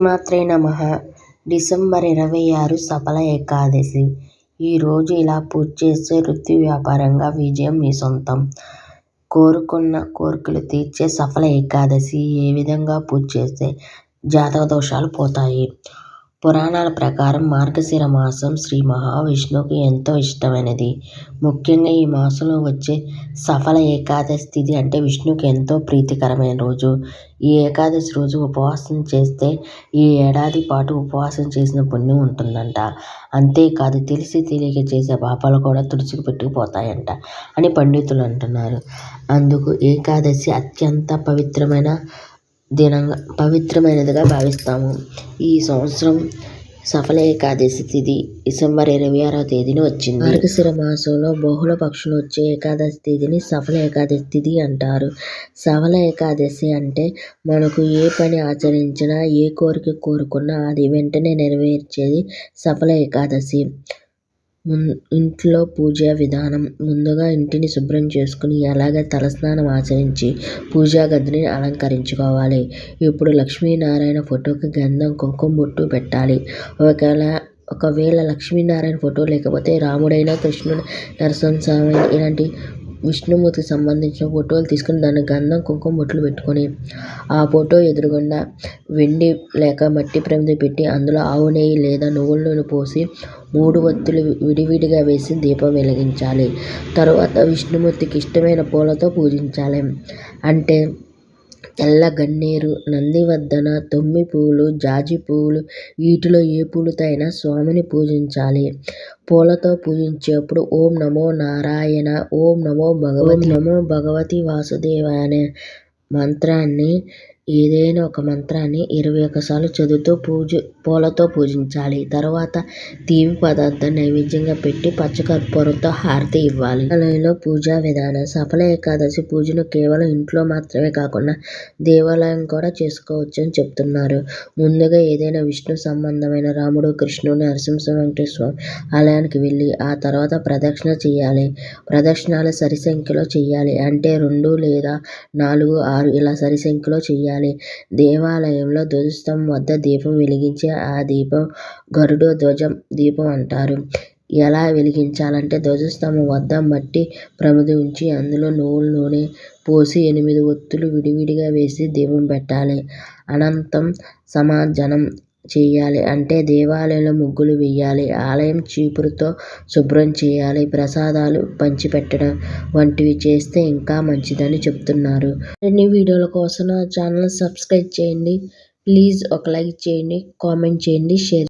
శ్రీమాత్రే నమః. డిసెంబర్ 26 సఫల ఏకాదశి. ఈరోజు ఇలా పూజ చేస్తే వృత్తి వ్యాపారంగా విజయం మీ సొంతం. కోరుకున్న కోరికలు తీర్చే సఫల ఏకాదశి. ఏ విధంగా పూజ చేస్తే జాతక దోషాలు పోతాయి? పురాణాల ప్రకారం మార్గశిర మాసం శ్రీ మహావిష్ణువుకి ఎంతో ఇష్టమైనది. ముఖ్యంగా ఈ మాసంలో వచ్చే సఫల ఏకాదశి తిథి అంటే విష్ణువుకి ఎంతో ప్రీతికరమైన రోజు. ఈ ఏకాదశి రోజు ఉపవాసం చేస్తే ఈ ఏడాది పాటు ఉపవాసం చేసిన పుణ్యం ఉంటుందంట. అంతేకాదు తెలిసి తెలియక చేసే పాపాలు కూడా తుడిచికి పెట్టుకుపోతాయంట అని పండితులు అంటున్నారు. అందుకు ఏకాదశి అత్యంత పవిత్రమైనదిగా భావిస్తాము. ఈ సంవత్సరం సఫల ఏకాదశి తిథి డిసెంబర్ 26వ తేదీన వచ్చింది. మార్గశిర మాసంలో బహుళ పక్షులు వచ్చే ఏకాదశి తిథిని సఫల ఏకాదశి తిథి అంటారు. సఫల ఏకాదశి అంటే మనకు ఏ పని ఆచరించినా, ఏ కోరిక కోరుకున్నా అది వెంటనే నెరవేర్చేది సఫల ఏకాదశి. ఇంట్లో పూజా విధానం. ముందుగా ఇంటిని శుభ్రం చేసుకుని అలాగే తలస్నానం ఆచరించి పూజా గదిని అలంకరించుకోవాలి. ఇప్పుడు లక్ష్మీనారాయణ ఫోటోకి గంధం కుంకుమ బొట్టు పెట్టాలి. ఒకవేళ లక్ష్మీనారాయణ ఫోటో లేకపోతే రాముడైనా, కృష్ణుడు, నరసింహస్వామి ఇలాంటి విష్ణుమూర్తికి సంబంధించిన ఫోటోలు తీసుకుని దానికి గంధం కుంకుమ బొట్లు పెట్టుకొని ఆ ఫోటో ఎదురుగుండా వెండి లేక మట్టి ప్రమిద పెట్టి అందులో ఆవు నెయ్యి లేదా నువ్వుల నూనె పోసి 3 ఒత్తులు విడివిడిగా వేసి దీపం వెలిగించాలి. తరువాత విష్ణుమూర్తికి ఇష్టమైన పూలతో పూజించాలి. అంటే తెల్ల గన్నేరు, నందివర్ధన, తొమ్మి పువ్వులు, జాజి పువ్వులు వీటిలో ఏ పూలతో అయినా స్వామిని పూజించాలి. పూలతో పూజించేప్పుడు ఓం నమో నారాయణ, ఓం నమో భగవతి వాసుదేవాయ అనే మంత్రాన్ని ఏదైనా ఒక మంత్రాన్ని 21 సార్లు చదువుతూ పూలతో పూజించాలి. తర్వాత తీపి పదార్థం నైవేద్యంగా పెట్టి పచ్చకర్పూరంతో హారతి ఇవ్వాలి. ఆలయంలో పూజా విధానం. సఫల ఏకాదశి పూజను కేవలం ఇంట్లో మాత్రమే కాకుండా దేవాలయం కూడా చేసుకోవచ్చని చెప్తున్నారు. ముందుగా ఏదైనా విష్ణు సంబంధమైన రాముడు, కృష్ణుడు, నరసింహ వెంకటేశ్వర ఆలయానికి వెళ్ళి ఆ తర్వాత ప్రదక్షిణ చేయాలి. ప్రదక్షిణాలు సరి సంఖ్యలో చేయాలి. అంటే 2 లేదా 4, 6 ఇలా సరి సంఖ్యలో చేయాలి. దేవాలయంలో ధ్వజస్తంభం వద్ద దీపం వెలిగించి ఆ దీపం గరుడ ధ్వజం దీపం అంటారు. ఎలా వెలిగించాలంటే ధ్వజస్తంభం వద్ద మట్టి ప్రమిద ఉంచి అందులో నువ్వుల నూనె పోసి 8 ఒత్తులు విడివిడిగా వేసి దీపం పెట్టాలి. అనంతం సమాజనం చేయాలి. అంటే దేవాలయంలో ముగ్గులు వేయాలి. ఆలయం చీపురుతో శుభ్రం చేయాలి. ప్రసాదాలు పంచిపెట్టడం వంటివి చేస్తే ఇంకా మంచిదని చెప్తున్నారు. మరిన్ని వీడియోల కోసం నా ఛానల్ సబ్స్క్రైబ్ చేయండి. ప్లీజ్ ఒక లైక్ చేయండి, కామెంట్ చేయండి, షేర్